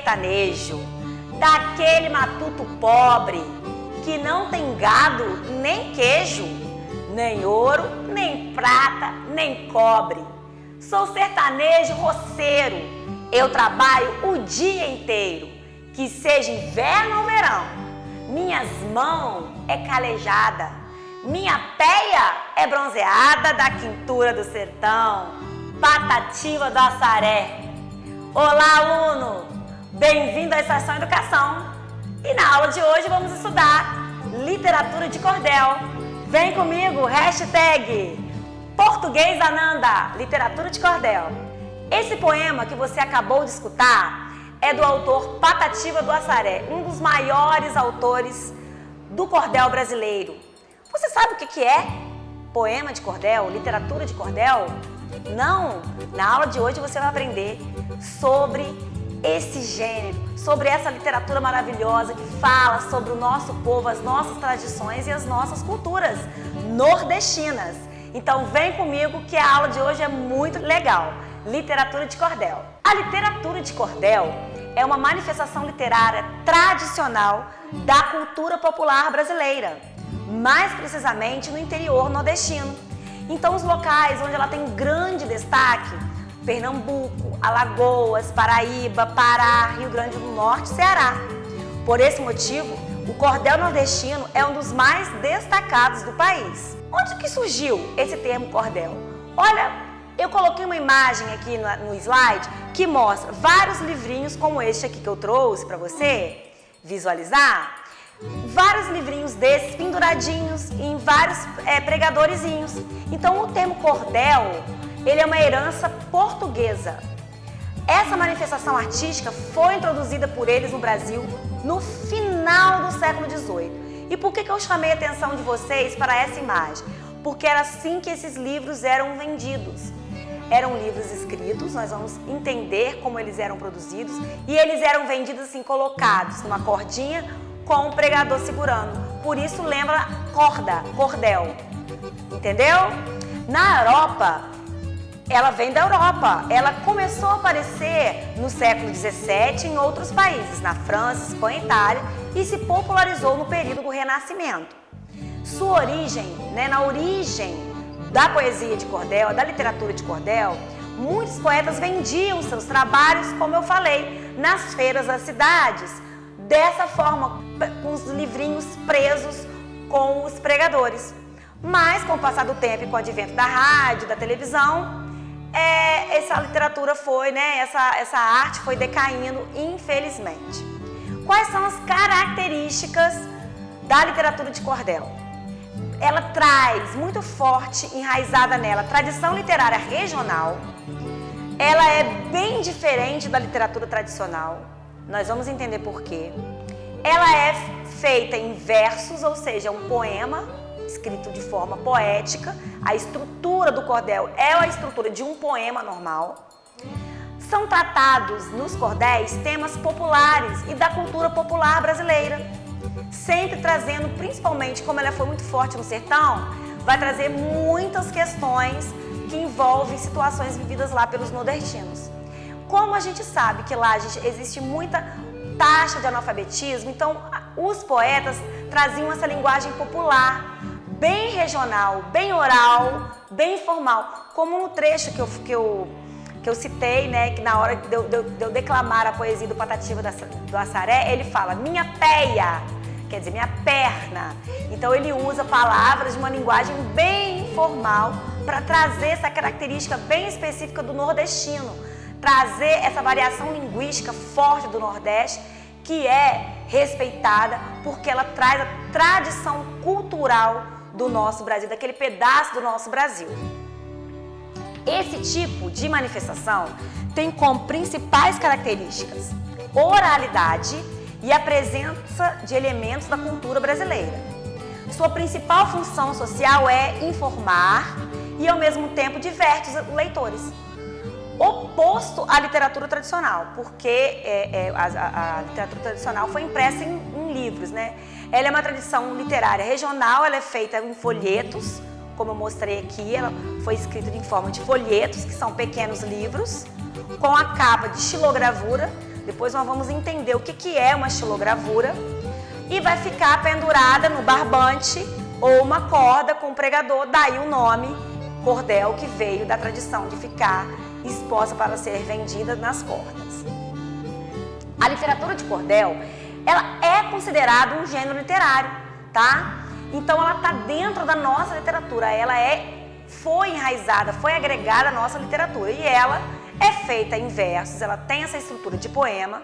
sertanejo, daquele matuto pobre que não tem gado nem queijo, nem ouro, nem prata, nem cobre. Sou sertanejo roceiro, eu trabalho o dia inteiro, que seja inverno ou verão. Minhas mãos é calejada, minha peia é bronzeada da quintura do sertão, Patativa do Assaré. Olá, aluno! Bem-vindo à Estação Educação. E na aula de hoje vamos estudar literatura de cordel. Vem comigo, hashtag Português Ananda, literatura de cordel. Esse poema que você acabou de escutar é do autor Patativa do Assaré, um dos maiores autores do cordel brasileiro. Você sabe o que é poema de cordel, literatura de cordel? Não! Na aula de hoje você vai aprender sobre esse gênero, sobre essa literatura maravilhosa que fala sobre o nosso povo, as nossas tradições e as nossas culturas nordestinas. Então vem comigo que a aula de hoje é muito legal. Literatura de cordel. A literatura de cordel é uma manifestação literária tradicional da cultura popular brasileira, mais precisamente no interior nordestino. Então os locais onde ela tem grande destaque: Pernambuco, Alagoas, Paraíba, Pará, Rio Grande do Norte, Ceará. Por esse motivo, o cordel nordestino é um dos mais destacados do país. Onde que surgiu esse termo cordel? Olha, eu coloquei uma imagem aqui no slide que mostra vários livrinhos como este aqui que eu trouxe para você visualizar. Vários livrinhos desses penduradinhos em vários pregadorzinhos. Então o termo cordel, ele é uma herança portuguesa. Essa manifestação artística foi introduzida por eles no Brasil no final do século XVIII. E por que eu chamei a atenção de vocês para essa imagem? Porque era assim que esses livros eram vendidos. Eram livros escritos, nós vamos entender como eles eram produzidos, e eles eram vendidos assim, colocados numa cordinha com um pregador segurando. Por isso lembra corda, cordel. Entendeu? Na Europa, ela vem da Europa. Ela começou a aparecer no século XVII em outros países, na França, Espanha e Itália, e se popularizou no período do Renascimento. Sua origem, na origem da poesia de cordel, da literatura de cordel, muitos poetas vendiam seus trabalhos, como eu falei, nas feiras das cidades, dessa forma, com os livrinhos presos com os pregadores. Mas, com o passar do tempo e com o advento da rádio, da televisão, essa literatura foi, essa arte foi decaindo, infelizmente. Quais são as características da literatura de cordel? Ela traz muito forte, enraizada nela, tradição literária regional. Ela é bem diferente da literatura tradicional. Nós vamos entender por quê. Ela é feita em versos, ou seja, um poema escrito de forma poética. A estrutura do cordel é a estrutura de um poema normal. São tratados nos cordéis temas populares e da cultura popular brasileira, sempre trazendo, principalmente como ela foi muito forte no sertão, vai trazer muitas questões que envolvem situações vividas lá pelos nordestinos. Como a gente sabe que lá existe muita taxa de analfabetismo, então os poetas traziam essa linguagem popular, bem regional, bem oral, bem informal, como no trecho que eu citei, que na hora de eu declamar a poesia do Patativa do Assaré, ele fala minha peia, quer dizer, minha perna. Então ele usa palavras de uma linguagem bem informal para trazer essa característica bem específica do nordestino, trazer essa variação linguística forte do Nordeste, que é respeitada porque ela traz a tradição cultural do nosso Brasil, daquele pedaço do nosso Brasil. Esse tipo de manifestação tem como principais características oralidade e a presença de elementos da cultura brasileira. Sua principal função social é informar e, ao mesmo tempo, diverte os leitores. Oposto à literatura tradicional, porque a literatura tradicional foi impressa em livros, Ela é uma tradição literária regional, ela é feita em folhetos, como eu mostrei aqui, ela foi escrita em forma de folhetos, que são pequenos livros, com a capa de xilogravura, Depois nós vamos entender o que é uma estilogravura. E vai ficar pendurada no barbante ou uma corda com um pregador, daí o nome cordel, que veio da tradição de ficar exposta para ser vendida nas cordas. A literatura de cordel, ela é considerada um gênero literário, tá? Então ela está dentro da nossa literatura, foi enraizada, foi agregada à nossa literatura e ela é feita em versos, ela tem essa estrutura de poema,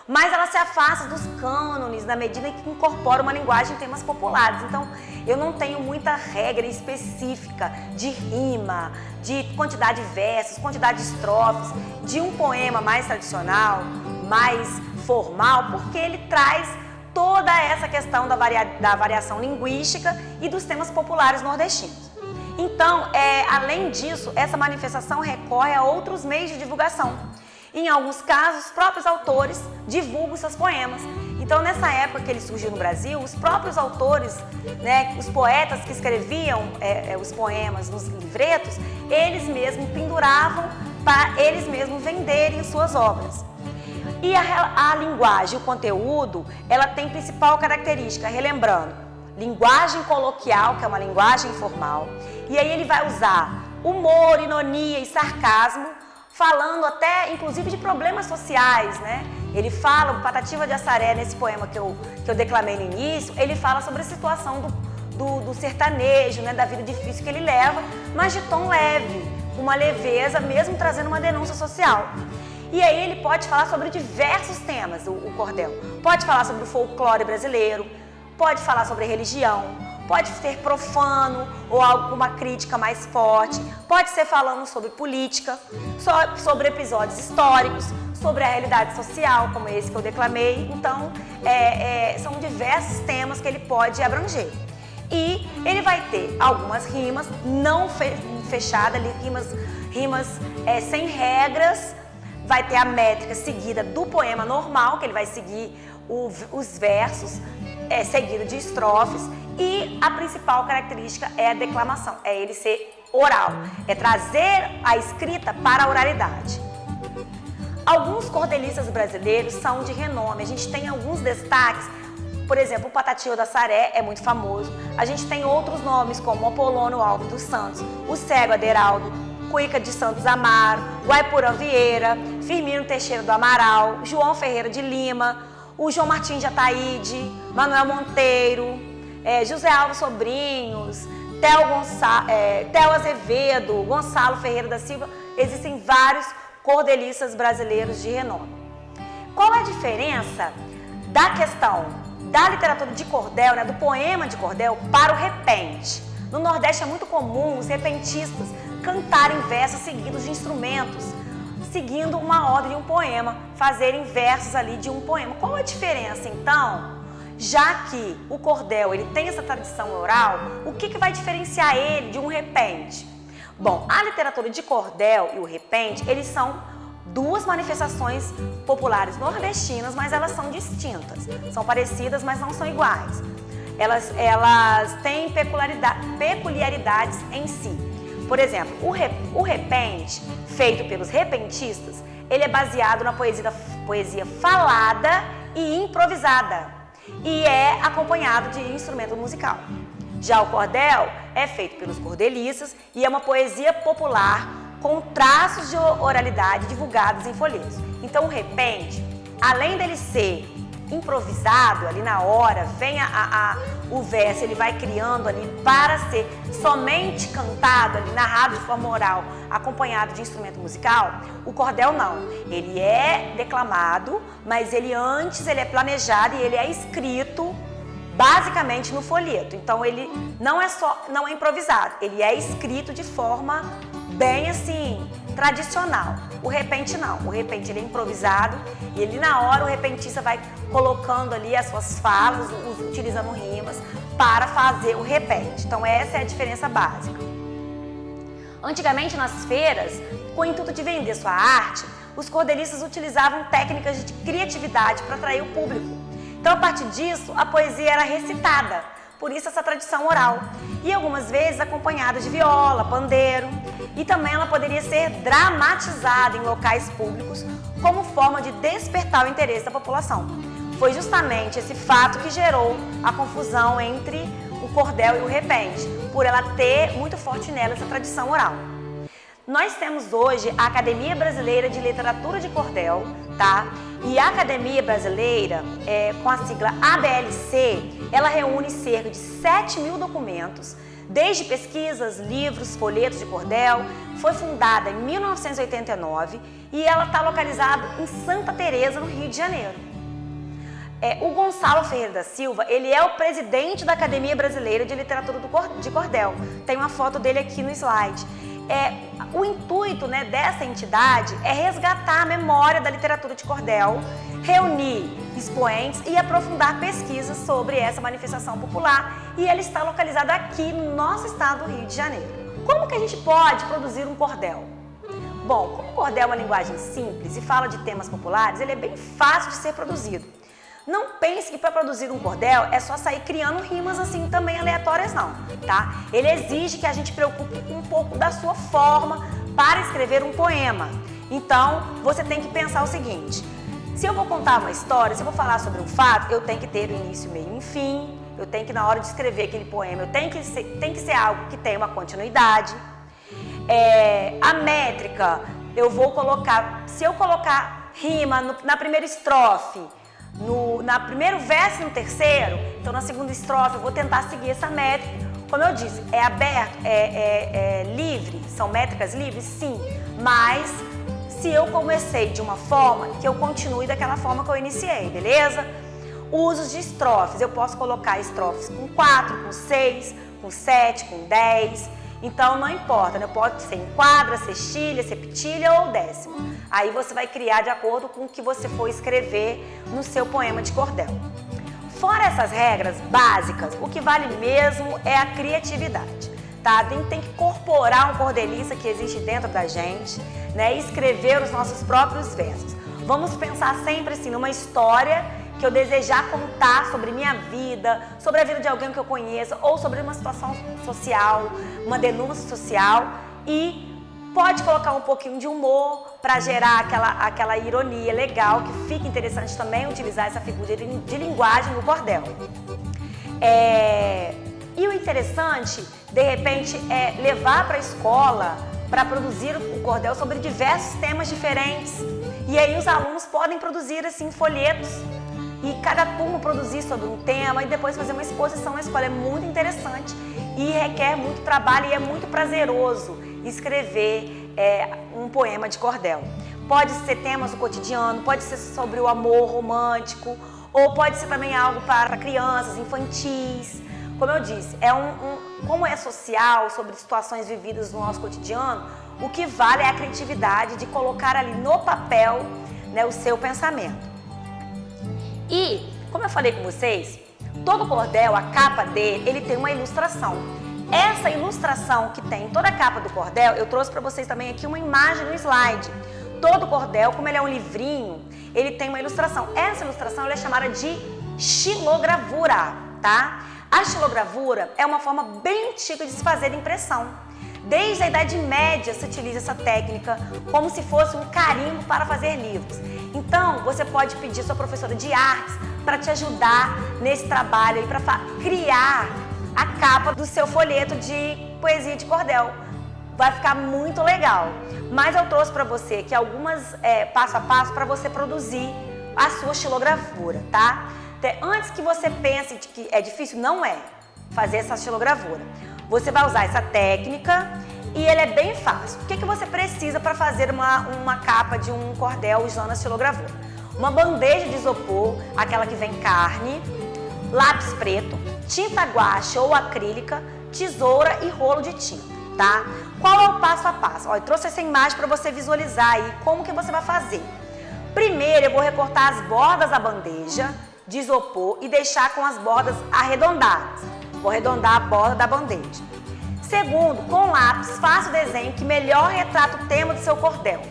mas ela se afasta dos cânones na medida em que incorpora uma linguagem em temas populares. Então, eu não tenho muita regra específica de rima, de quantidade de versos, quantidade de estrofes, de um poema mais tradicional, mais formal, porque ele traz toda essa questão da variação linguística e dos temas populares nordestinos. Então, além disso, essa manifestação recorre a outros meios de divulgação. Em alguns casos, os próprios autores divulgam seus poemas. Então, nessa época que ele surgiu no Brasil, os próprios autores, né, os poetas que escreviam os poemas nos livretos, eles mesmos penduravam para eles mesmos venderem suas obras. E a linguagem, o conteúdo, ela tem principal característica, relembrando, linguagem coloquial, que é uma linguagem informal, e aí ele vai usar humor, ironia e sarcasmo, falando até, inclusive, de problemas sociais, né? Ele fala, o Patativa de Assaré, nesse poema que eu declamei no início, ele fala sobre a situação do sertanejo, né? Da vida difícil que ele leva, mas de tom leve, com uma leveza, mesmo trazendo uma denúncia social. E aí ele pode falar sobre diversos temas, o cordel. Pode falar sobre o folclore brasileiro, pode falar sobre religião, pode ser profano ou alguma crítica mais forte, pode ser falando sobre política, sobre episódios históricos, sobre a realidade social, como esse que eu declamei. Então, são diversos temas que ele pode abranger. E ele vai ter algumas rimas não fechadas, rimas sem regras, vai ter a métrica seguida do poema normal, que ele vai seguir os versos, seguido de estrofes, e a principal característica é a declamação, é ele ser oral, é trazer a escrita para a oralidade. Alguns cordelistas brasileiros são de renome, a gente tem alguns destaques, por exemplo, o Patativa de Assaré é muito famoso, a gente tem outros nomes como Apolônio Alves dos Santos, o Cego Aderaldo, Cuica de Santos Amaro, Guaipurã Vieira, Firmino Teixeira do Amaral, João Ferreira de Lima, o João Martins de Ataíde, Manuel Monteiro, José Alves Sobrinhos, Theo Azevedo, Gonçalo Ferreira da Silva. Existem vários cordelistas brasileiros de renome. Qual é a diferença da questão da literatura de cordel, né, do poema de cordel, para o repente? No Nordeste é muito comum os repentistas cantarem versos seguidos de instrumentos, seguindo uma ordem de um poema, fazerem versos ali de um poema. Qual a diferença, então? Já que o cordel ele tem essa tradição oral, o que vai diferenciar ele de um repente? Bom, a literatura de cordel e o repente, eles são duas manifestações populares nordestinas, mas elas são distintas. São parecidas, mas não são iguais. Elas têm peculiaridades em si. Por exemplo, o repente, feito pelos repentistas, ele é baseado na poesia falada e improvisada e é acompanhado de instrumento musical. Já o cordel é feito pelos cordelistas e é uma poesia popular com traços de oralidade divulgados em folhetos. Então o repente, além dele ser improvisado ali na hora, vem o verso, ele vai criando ali para ser somente cantado ali, narrado de forma oral, acompanhado de instrumento musical. O cordel não, ele é declamado, mas ele é planejado e ele é escrito basicamente no folheto. Então ele não é improvisado, ele é escrito de forma bem assim tradicional. O repente não, o repente ele é improvisado e ele na hora o repentista vai colocando ali as suas falas, utilizando rimas para fazer o repente. Então essa é a diferença básica. Antigamente nas feiras, com o intuito de vender sua arte, os cordelistas utilizavam técnicas de criatividade para atrair o público. Então a partir disso a poesia era recitada. Por isso essa tradição oral, e algumas vezes acompanhada de viola, pandeiro, e também ela poderia ser dramatizada em locais públicos como forma de despertar o interesse da população. Foi justamente esse fato que gerou a confusão entre o cordel e o repente, por ela ter muito forte nela essa tradição oral. Nós temos hoje a Academia Brasileira de Literatura de Cordel, tá? E a Academia Brasileira, com a sigla ABLC, ela reúne cerca de 7.000 documentos, desde pesquisas, livros, folhetos de cordel. Foi fundada em 1989 e ela está localizada em Santa Teresa, no Rio de Janeiro. O Gonçalo Ferreira da Silva, ele é o presidente da Academia Brasileira de Literatura de Cordel. Tem uma foto dele aqui no slide. O intuito, né, dessa entidade é resgatar a memória da literatura de cordel, reunir expoentes e aprofundar pesquisas sobre essa manifestação popular, e ela está localizada aqui no nosso estado do Rio de Janeiro. Como que a gente pode produzir um cordel? Bom, como o cordel é uma linguagem simples e fala de temas populares, ele é bem fácil de ser produzido. Não pense que para produzir um cordel é só sair criando rimas assim também aleatórias não, tá? Ele exige que a gente preocupe um pouco da sua forma para escrever um poema. Então, você tem que pensar o seguinte: se eu vou contar uma história, se eu vou falar sobre um fato, eu tenho que ter o início, meio e fim. Eu tenho que, na hora de escrever aquele poema, tem que ser algo que tenha uma continuidade. A métrica, eu vou colocar, se eu colocar rima na primeira estrofe, na primeiro verso e no terceiro, então na segunda estrofe eu vou tentar seguir essa métrica. Como eu disse, é aberto, é livre, são métricas livres, sim, mas se eu comecei de uma forma, que eu continue daquela forma que eu iniciei, beleza? Usos de estrofes, eu posso colocar estrofes com 4, com 6, com 7, com 10, então não importa, né? Pode ser em quadra, sextilha, septilha ou décimo. Aí você vai criar de acordo com o que você for escrever no seu poema de cordel. Fora essas regras básicas, o que vale mesmo é a criatividade, tá? Tem que incorporar um cordelista que existe dentro da gente, né? E escrever os nossos próprios versos. Vamos pensar sempre assim numa história que eu desejar contar sobre minha vida, sobre a vida de alguém que eu conheça, ou sobre uma situação social, uma denúncia social, e pode colocar um pouquinho de humor para gerar aquela ironia legal, que fica interessante também utilizar essa figura de linguagem no cordel. E o interessante, de repente, é levar para a escola para produzir o cordel sobre diversos temas diferentes. E aí os alunos podem produzir assim folhetos e cada turma produzir sobre um tema e depois fazer uma exposição na escola. É muito interessante e requer muito trabalho e é muito prazeroso escrever um poema de cordel. Pode ser temas do cotidiano, pode ser sobre o amor romântico, ou pode ser também algo para crianças, infantis. Como eu disse, como é social, sobre situações vividas no nosso cotidiano, o que vale é a criatividade de colocar ali no papel, né, o seu pensamento. E, como eu falei com vocês, todo cordel, a capa dele, ele tem uma ilustração. Essa ilustração que tem em toda a capa do cordel, eu trouxe para vocês também aqui uma imagem no slide. Todo cordel, como ele é um livrinho, ele tem uma ilustração. Essa ilustração ela é chamada de xilogravura, tá? A xilogravura é uma forma bem antiga de se fazer impressão. Desde a Idade Média se utiliza essa técnica como se fosse um carimbo para fazer livros. Então, você pode pedir sua professora de artes para te ajudar nesse trabalho aí, para criar a capa do seu folheto de poesia de cordel. Vai ficar muito legal. Mas eu trouxe para você aqui algumas passo a passo para você produzir a sua xilogravura, tá? Antes que você pense que é difícil, não é fazer essa xilogravura. Você vai usar essa técnica e ele é bem fácil. O que você precisa para fazer uma capa de um cordel usando a xilogravura? Uma bandeja de isopor, aquela que vem carne, lápis preto, tinta guache ou acrílica, tesoura e rolo de tinta, tá? Qual é o passo a passo? Ó, eu trouxe essa imagem para você visualizar aí como que você vai fazer. Primeiro, eu vou recortar as bordas da bandeja de isopor e deixar com as bordas arredondadas. Vou arredondar a borda da bandeja. Segundo, com lápis, faça o desenho que melhor retrata o tema do seu cordel.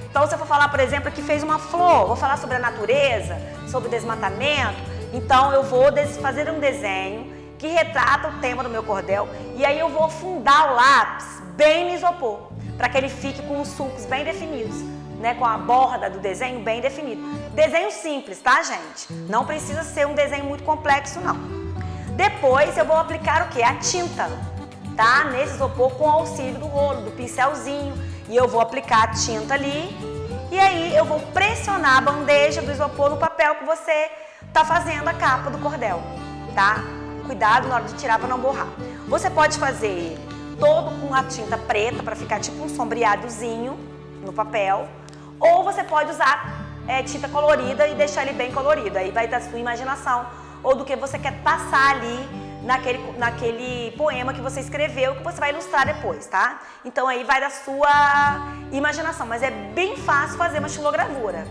Então, se eu for falar, por exemplo, que fez uma flor, vou falar sobre a natureza, sobre o desmatamento, então eu vou fazer um desenho que retrata o tema do meu cordel e aí eu vou afundar o lápis bem no isopor, para que ele fique com os sulcos bem definidos, né? Com a borda do desenho bem definido. Desenho simples, tá, gente? Não precisa ser um desenho muito complexo, não. Depois eu vou aplicar o quê? A tinta, tá? Nesse isopor com auxílio do rolo, do pincelzinho. E eu vou aplicar a tinta ali. E aí eu vou pressionar a bandeja do isopor no papel que você tá fazendo a capa do cordel, tá? Cuidado na hora de tirar para não borrar. Você pode fazer ele todo com a tinta preta para ficar tipo um sombreadozinho no papel. Ou você pode usar tinta colorida e deixar ele bem colorido. Aí vai da sua imaginação ou do que você quer passar ali naquele poema que você escreveu, que você vai ilustrar depois, tá? Então aí vai da sua imaginação, mas é bem fácil fazer uma xilogravura.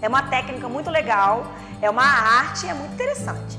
É uma técnica muito legal, é uma arte, é muito interessante.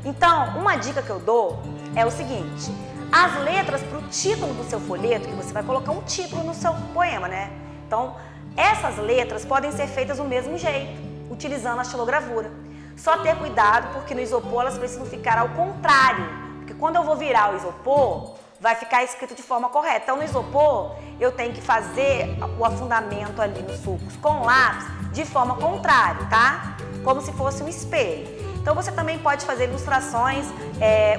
Então, uma dica que eu dou é o seguinte: as letras para o título do seu folheto, que você vai colocar um título no seu poema, né? Então, essas letras podem ser feitas do mesmo jeito, utilizando a xilogravura. Só ter cuidado, porque no isopor elas precisam ficar ao contrário. Porque quando eu vou virar o isopor, vai ficar escrito de forma correta. Então, no isopor, eu tenho que fazer o afundamento ali nos sulcos com lápis de forma contrária, tá? Como se fosse um espelho. Então, você também pode fazer ilustrações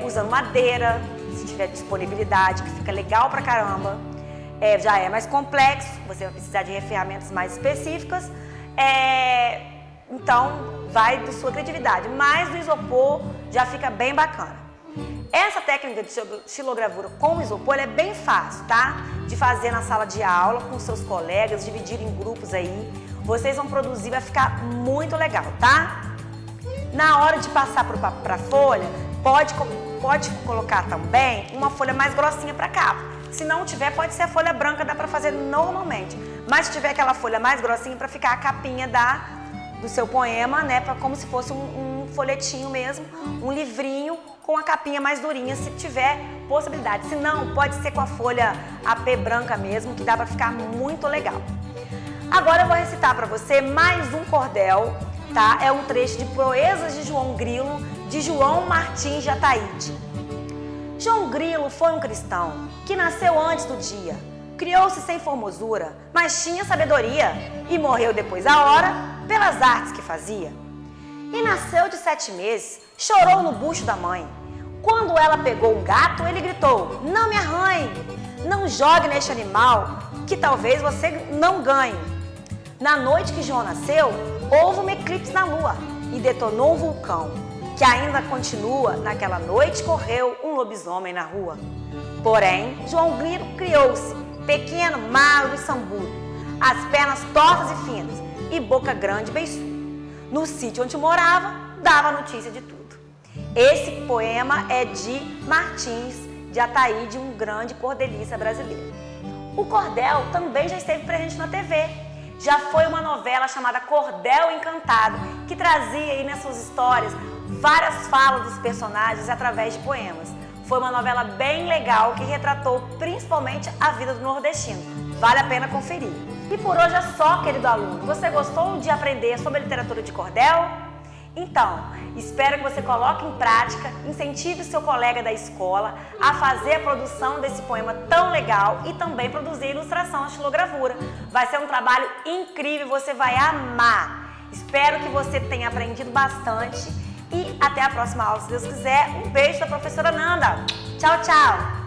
usando madeira, se tiver disponibilidade, que fica legal pra caramba. Já é mais complexo, você vai precisar de ferramentas mais específicas. Então, vai da sua criatividade, mas no isopor já fica bem bacana. Essa técnica de xilogravura com isopor é bem fácil, tá? De fazer na sala de aula com seus colegas, dividir em grupos aí. Vocês vão produzir, vai ficar muito legal, tá? Na hora de passar para a folha, pode colocar também uma folha mais grossinha para capa. Se não tiver, pode ser a folha branca, dá para fazer normalmente. Mas se tiver aquela folha mais grossinha para ficar a capinha do seu poema, né? Como se fosse um folhetinho mesmo, um livrinho com a capinha mais durinha, se tiver possibilidade. Se não, pode ser com a folha AP branca mesmo, que dá para ficar muito legal. Agora eu vou recitar para você mais um cordel, tá? É um trecho de Proezas de João Grilo, de João Martins de Ataíde. João Grilo foi um cristão que nasceu antes do dia. Criou-se sem formosura, mas tinha sabedoria, e morreu depois da hora pelas artes que fazia. E nasceu de 7 meses, chorou no bucho da mãe. Quando ela pegou um gato, ele gritou: "Não me arranhe, não jogue neste animal, que talvez você não ganhe." Na noite que João nasceu, houve um eclipse na lua e detonou um vulcão, que ainda continua. Naquela noite correu um lobisomem na rua. Porém, João Grilo criou-se, pequeno, magro e sambudo, as pernas tortas e finas, e boca grande e beiçuda. No sítio onde morava, dava notícia de tudo. Esse poema é de Martins de Ataíde, um grande cordelista brasileiro. O cordel também já esteve presente na TV. Já foi uma novela chamada Cordel Encantado, que trazia aí nas suas histórias várias falas dos personagens através de poemas. Foi uma novela bem legal que retratou principalmente a vida do nordestino. Vale a pena conferir. E por hoje é só, querido aluno. Você gostou de aprender sobre a literatura de cordel? Então, espero que você coloque em prática, incentive o seu colega da escola a fazer a produção desse poema tão legal e também produzir a ilustração, a xilogravura. Vai ser um trabalho incrível, você vai amar. Espero que você tenha aprendido bastante e até a próxima aula, se Deus quiser. Um beijo da professora Nanda. Tchau, tchau!